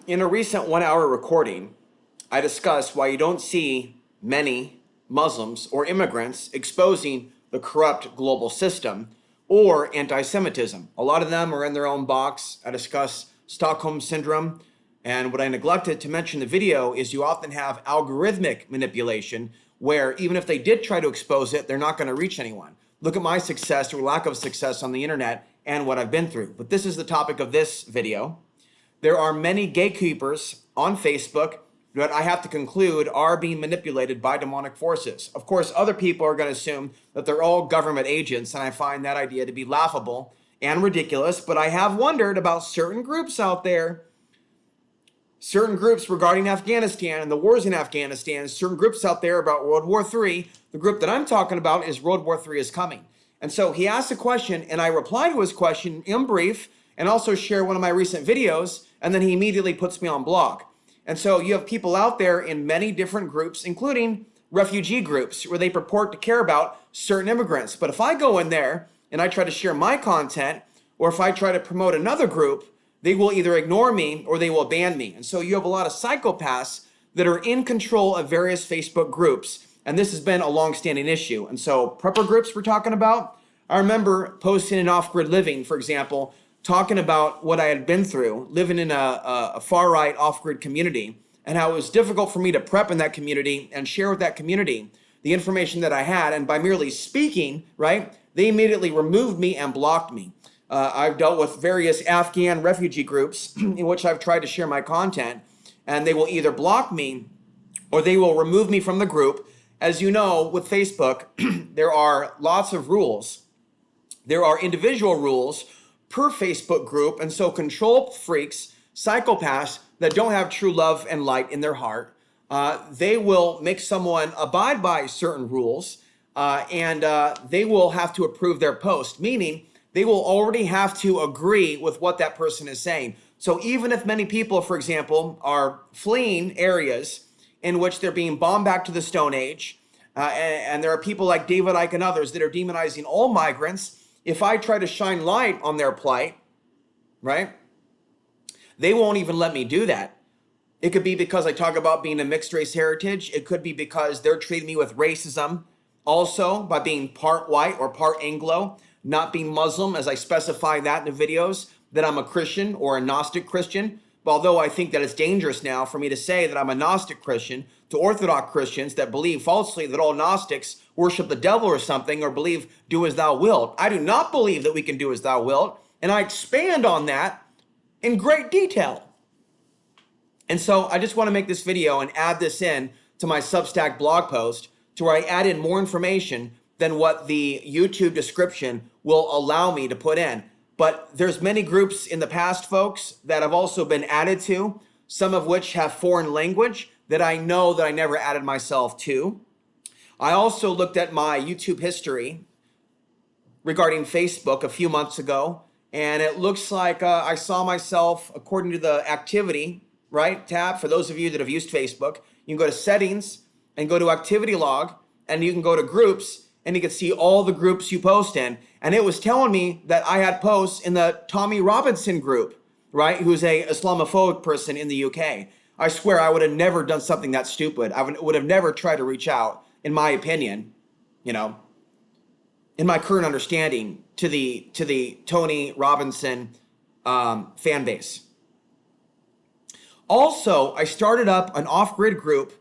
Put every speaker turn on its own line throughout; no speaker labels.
In a recent 1 hour recording, I discussed why you don't see many Muslims or immigrants exposing the corrupt global system or anti Semitism. A lot of them are in their own box. I discuss Stockholm Syndrome. And what I neglected to mention in the video is you often have algorithmic manipulation where even if they did try to expose it, they're not going to reach anyone. Look at my success or lack of success on the internet and what I've been through. But this is the topic of this video. There are many gatekeepers on Facebook that I have to conclude are being manipulated by demonic forces. Of course, other people are going to assume that they're all government agents, and I find that idea to be laughable and ridiculous, but I have wondered about certain groups out there, certain groups regarding Afghanistan and the wars in Afghanistan, certain groups out there about World War III. The group that I'm talking about is World War III is coming. And so he asked a question, and I replied to his question in brief, and also share one of my recent videos, and then he immediately puts me on block. And so you have people out there in many different groups, including refugee groups, where they purport to care about certain immigrants. But if I go in there and I try to share my content, or if I try to promote another group, they will either ignore me or they will ban me. And so you have a lot of psychopaths that are in control of various Facebook groups. And this has been a long-standing issue. And so prepper groups we're talking about, I remember posting in Off-Grid Living, for example, talking about what I had been through, living in a far-right off-grid community, and how it was difficult for me to prep in that community and share with that community the information that I had. And by merely speaking, right, they immediately removed me and blocked me. I've dealt with various Afghan refugee groups in which I've tried to share my content, and they will either block me or they will remove me from the group. As you know, with Facebook, there are lots of rules. There are individual rules per Facebook group, and so control freaks, psychopaths that don't have true love and light in their heart, they will make someone abide by certain rules, and they will have to approve their post, meaning they will already have to agree with what that person is saying. So even if many people, for example, are fleeing areas in which they're being bombed back to the Stone Age, and there are people like David Icke and others that are demonizing all migrants, if I try to shine light on their plight, right, they won't even let me do that. It could be because I talk about being a mixed race heritage. It could be because they're treating me with racism also by being part white or part Anglo, not being Muslim, as I specify that in the videos, that I'm a Christian or a Gnostic Christian. But although I think that it's dangerous now for me to say that I'm a Gnostic Christian to Orthodox Christians that believe falsely that all Gnostics worship the devil or something, or believe do as thou wilt. I do not believe that we can do as thou wilt, and I expand on that in great detail. And so I just want to make this video and add this in to my Substack blog post to where I add in more information than what the YouTube description will allow me to put in. But there's many groups in the past, folks, that have also been added to, some of which have foreign language that I know that I never added myself to. I also looked at my YouTube history regarding Facebook a few months ago, and it looks like I saw myself, according to the activity, right, tab, for those of you that have used Facebook, you can go to settings and go to activity log, and you can go to groups, and you can see all the groups you post in. And it was telling me that I had posts in the Tommy Robinson group, right, who's a Islamophobic person in the UK. I swear I would have never done something that stupid. I would have never tried to reach out, in my opinion, you know, in my current understanding, to the Tony Robinson fan base. Also, I started up an off-grid group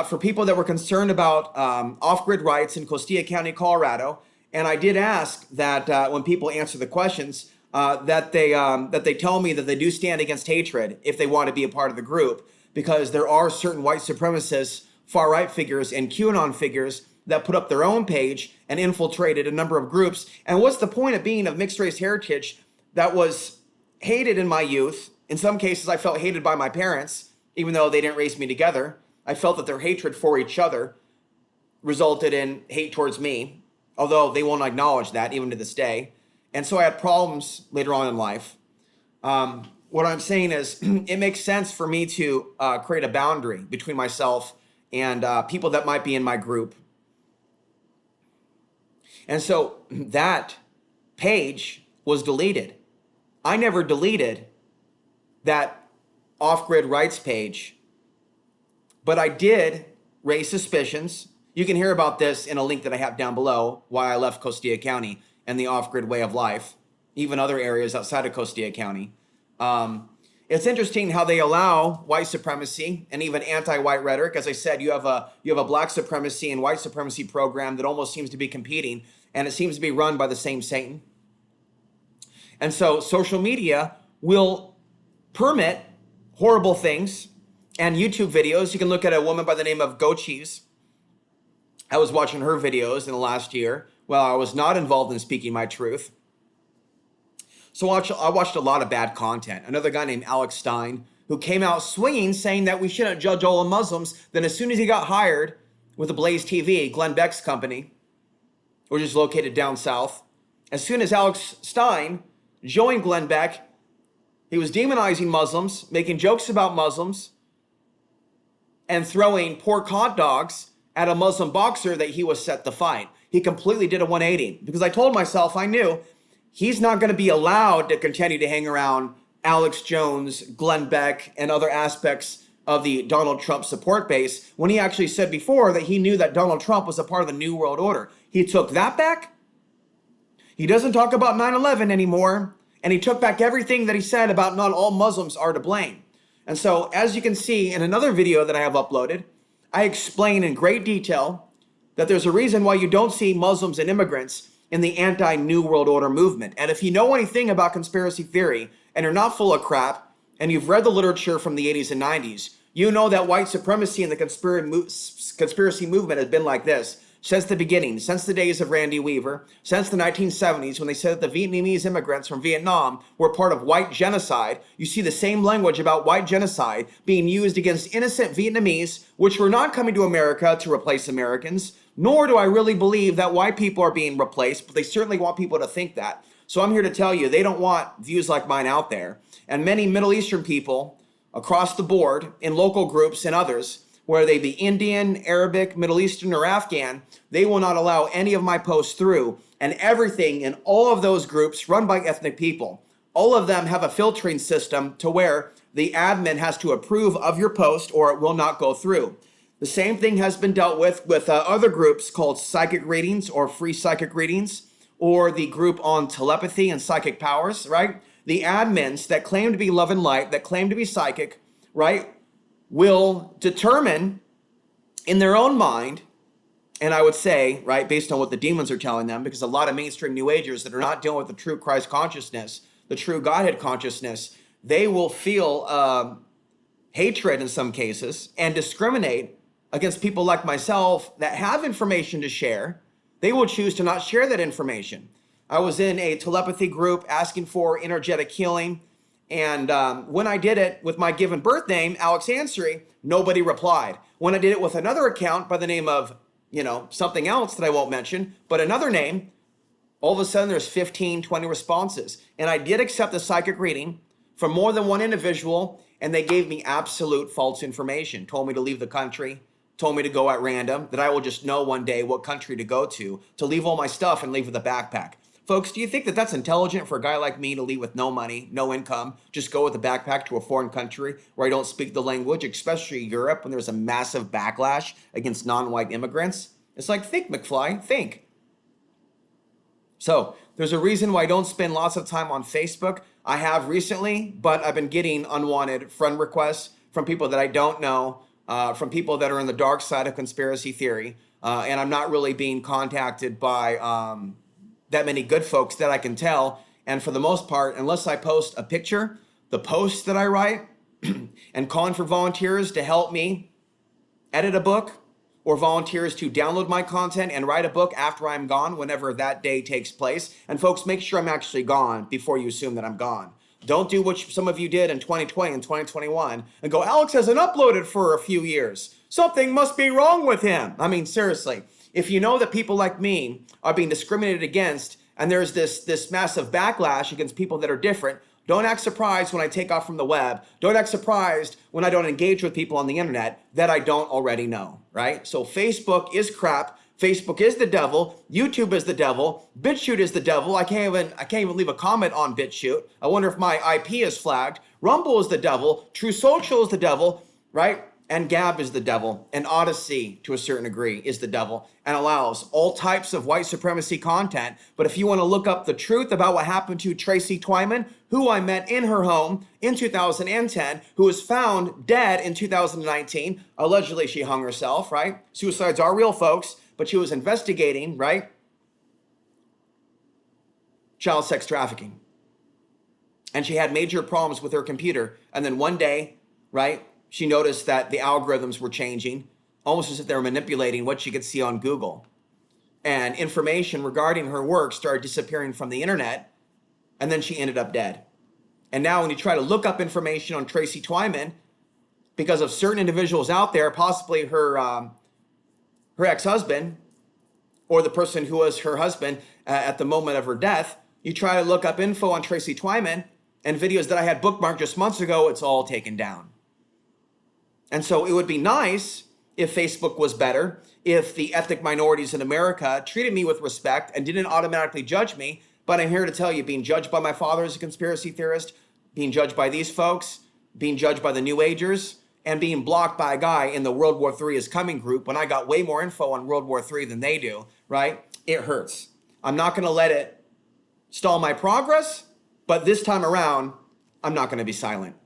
for people that were concerned about off-grid rights in Costilla County, Colorado. And I did ask that when people answer the questions, that they tell me that they do stand against hatred if they want to be a part of the group, because there are certain white supremacists, far-right figures, and QAnon figures that put up their own page and infiltrated a number of groups. And what's the point of being of mixed race heritage that was hated in my youth? In some cases, I felt hated by my parents, even though they didn't raise me together. I felt that their hatred for each other resulted in hate towards me, although they won't acknowledge that even to this day. And so I had problems later on in life. What I'm saying is it makes sense for me to create a boundary between myself and people that might be in my group. And so that page was deleted. I never deleted that off-grid rights page, but I did raise suspicions. You can hear about this in a link that I have down below, why I left Costilla County and the off-grid way of life, even other areas outside of Costilla County. It's interesting how they allow white supremacy and even anti-white rhetoric. As I said, you have a black supremacy and white supremacy program that almost seems to be competing, and it seems to be run by the same Satan. And so social media will permit horrible things and YouTube videos. You can look at a woman by the name of Go Cheese. I was watching her videos in the last year while I was not involved in speaking my truth. So I watched a lot of bad content. Another guy named Alex Stein, who came out swinging, saying that we shouldn't judge all the Muslims. Then as soon as he got hired with the Blaze TV, Glenn Beck's company, which is located down south, as soon as Alex Stein joined Glenn Beck, he was demonizing Muslims, making jokes about Muslims, and throwing pork hot dogs at a Muslim boxer that he was set to fight. He completely did a 180 because I told myself, I knew he's not going to be allowed to continue to hang around Alex Jones, Glenn Beck, and other aspects of the Donald Trump support base when he actually said before that he knew that Donald Trump was a part of the New World Order. He took that back. He doesn't talk about 9/11 anymore. And he took back everything that he said about not all Muslims are to blame. And so, as you can see in another video that I have uploaded, I explain in great detail that there's a reason why you don't see Muslims and immigrants in the anti-New World Order movement. And if you know anything about conspiracy theory and you're not full of crap and you've read the literature from the 80s and 90s, you know that white supremacy and the conspiracy movement has been like this since the beginning, since the days of Randy Weaver, since the 1970s when they said that the Vietnamese immigrants from Vietnam were part of white genocide. You see the same language about white genocide being used against innocent Vietnamese, which were not coming to America to replace Americans, nor do I really believe that white people are being replaced, but they certainly want people to think that. So I'm here to tell you, they don't want views like mine out there. And many Middle Eastern people across the board in local groups and others, whether they be Indian, Arabic, Middle Eastern, or Afghan, they will not allow any of my posts through. And everything in all of those groups run by ethnic people, all of them have a filtering system to where the admin has to approve of your post or it will not go through. The same thing has been dealt with other groups called psychic readings or free psychic readings, or the group on telepathy and psychic powers, right? The admins that claim to be love and light, that claim to be psychic, right, will determine in their own mind, and I would say, right, based on what the demons are telling them, because a lot of mainstream New Agers that are not dealing with the true Christ consciousness, the true Godhead consciousness, they will feel hatred in some cases and discriminate against people like myself that have information to share. They will choose to not share that information. I was in a telepathy group asking for energetic healing. And when I did it with my given birth name, Alex Ansary, nobody replied. When I did it with another account by the name of, something else that I won't mention, but another name, all of a sudden there's 15, 20 responses. And I did accept the psychic reading from more than one individual, and they gave me absolute false information, told me to leave the country, told me to go at random, that I will just know one day what country to go to leave all my stuff and leave with a backpack. Folks, do you think that that's intelligent for a guy like me to leave with no money, no income, just go with a backpack to a foreign country where I don't speak the language, especially Europe, when there's a massive backlash against non-white immigrants? It's like, think, McFly, think. So there's a reason why I don't spend lots of time on Facebook. I have recently, but I've been getting unwanted friend requests from people that I don't know, from people that are in the dark side of conspiracy theory, and I'm not really being contacted by that many good folks that I can tell. And for the most part, unless I post a picture, the posts that I write and calling for volunteers to help me edit a book or volunteers to download my content and write a book after I'm gone, whenever that day takes place. And folks, make sure I'm actually gone before you assume that I'm gone. Don't do what some of you did in 2020 and 2021 and go, Alex hasn't uploaded for a few years. Something must be wrong with him. I mean, seriously. If you know that people like me are being discriminated against and there's this massive backlash against people that are different, don't act surprised when I take off from the web. Don't act surprised when I don't engage with people on the internet that I don't already know, right? So Facebook is crap. Facebook is the devil. YouTube is the devil. BitChute is the devil. I can't even leave a comment on BitChute. I wonder if my IP is flagged, Rumble is the devil. True Social is the devil, right? And Gab is the devil. And Odyssey, to a certain degree, is the devil and allows all types of white supremacy content. But if you want to look up the truth about what happened to Tracy Twyman, who I met in her home in 2010, who was found dead in 2019, allegedly she hung herself, right? Suicides are real, folks, but she was investigating, right? Child sex trafficking. And she had major problems with her computer. And then one day, right, she noticed that the algorithms were changing, almost as if they were manipulating what she could see on Google. And information regarding her work started disappearing from the internet, and then she ended up dead. And now when you try to look up information on Tracy Twyman, because of certain individuals out there, possibly her ex-husband, or the person who was her husband at the moment of her death, you try to look up info on Tracy Twyman, and videos that I had bookmarked just months ago, it's all taken down. And so it would be nice if Facebook was better, if the ethnic minorities in America treated me with respect and didn't automatically judge me. But I'm here to tell you, being judged by my father as a conspiracy theorist, being judged by these folks, being judged by the New Agers, and being blocked by a guy in the World War III is coming group when I got way more info on World War III than they do, right? It hurts. I'm not going to let it stall my progress, but this time around, I'm not going to be silent.